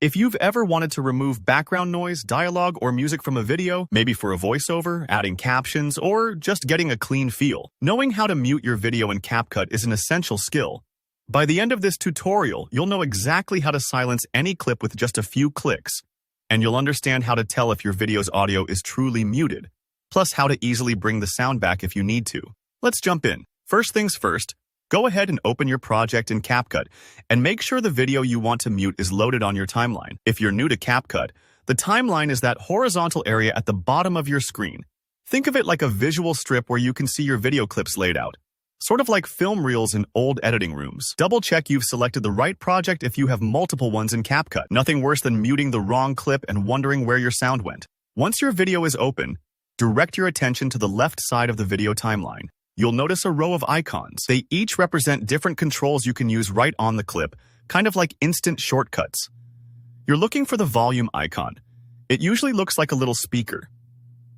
If you've ever wanted to remove background noise, dialogue, or music from a video, maybe for a voiceover, adding captions, or just getting a clean feel, knowing how to mute your video in CapCut is an essential skill. By the end of this tutorial, you'll know exactly how to silence any clip with just a few clicks, and you'll understand how to tell if your video's audio is truly muted, plus how to easily bring the sound back if you need to. Let's jump in. First things first, go ahead and open your project in CapCut and make sure the video you want to mute is loaded on your timeline. If you're new to CapCut, the timeline is that horizontal area at the bottom of your screen. Think of it like a visual strip where you can see your video clips laid out, sort of like film reels in old editing rooms. Double check you've selected the right project if you have multiple ones in CapCut. Nothing worse than muting the wrong clip and wondering where your sound went. Once your video is open, direct your attention to the left side of the video timeline. You'll notice a row of icons. They each represent different controls you can use right on the clip, kind of like instant shortcuts. You're looking for the volume icon. It usually looks like a little speaker.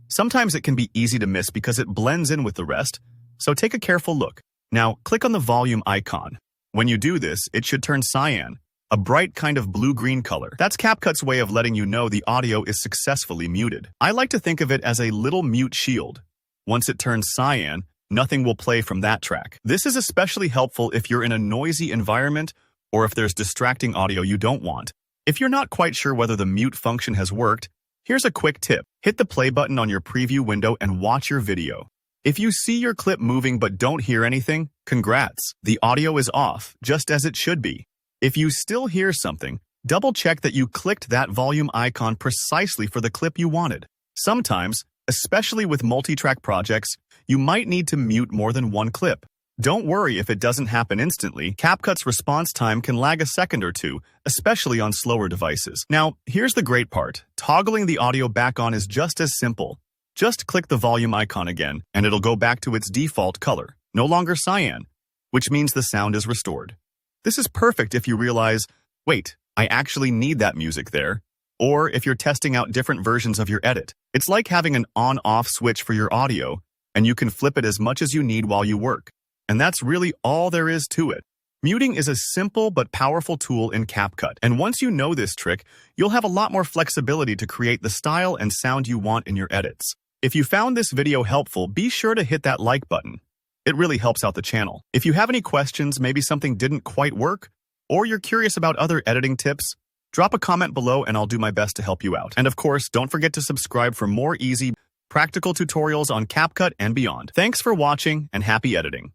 Sometimes it can be easy to miss because it blends in with the rest, so take a careful look. Now, click on the volume icon. When you do this, it should turn cyan, a bright kind of blue-green color. That's CapCut's way of letting you know the audio is successfully muted. I like to think of it as a little mute shield. Once it turns cyan, nothing will play from that track. This is especially helpful if you're in a noisy environment or if there's distracting audio you don't want. If you're not quite sure whether the mute function has worked, here's a quick tip. Hit the play button on your preview window and watch your video. If you see your clip moving but don't hear anything, congrats. The audio is off, just as it should be. If you still hear something, double check that you clicked that volume icon precisely for the clip you wanted. Sometimes, especially with multi-track projects, you might need to mute more than one clip. Don't worry if it doesn't happen instantly. CapCut's response time can lag a second or two, especially on slower devices. Now, here's the great part. Toggling the audio back on is just as simple. Just click the volume icon again, and it'll go back to its default color, no longer cyan, which means the sound is restored. This is perfect if you realize, wait, I actually need that music there, or if you're testing out different versions of your edit. It's like having an on-off switch for your audio, and you can flip it as much as you need while you work. And that's really all there is to it. Muting is a simple but powerful tool in CapCut, and once you know this trick, you'll have a lot more flexibility to create the style and sound you want in your edits. If you found this video helpful, be sure to hit that like button. It really helps out the channel. If you have any questions, maybe something didn't quite work, or you're curious about other editing tips, drop a comment below and I'll do my best to help you out. And of course, don't forget to subscribe for more easy, practical tutorials on CapCut and beyond. Thanks for watching and happy editing.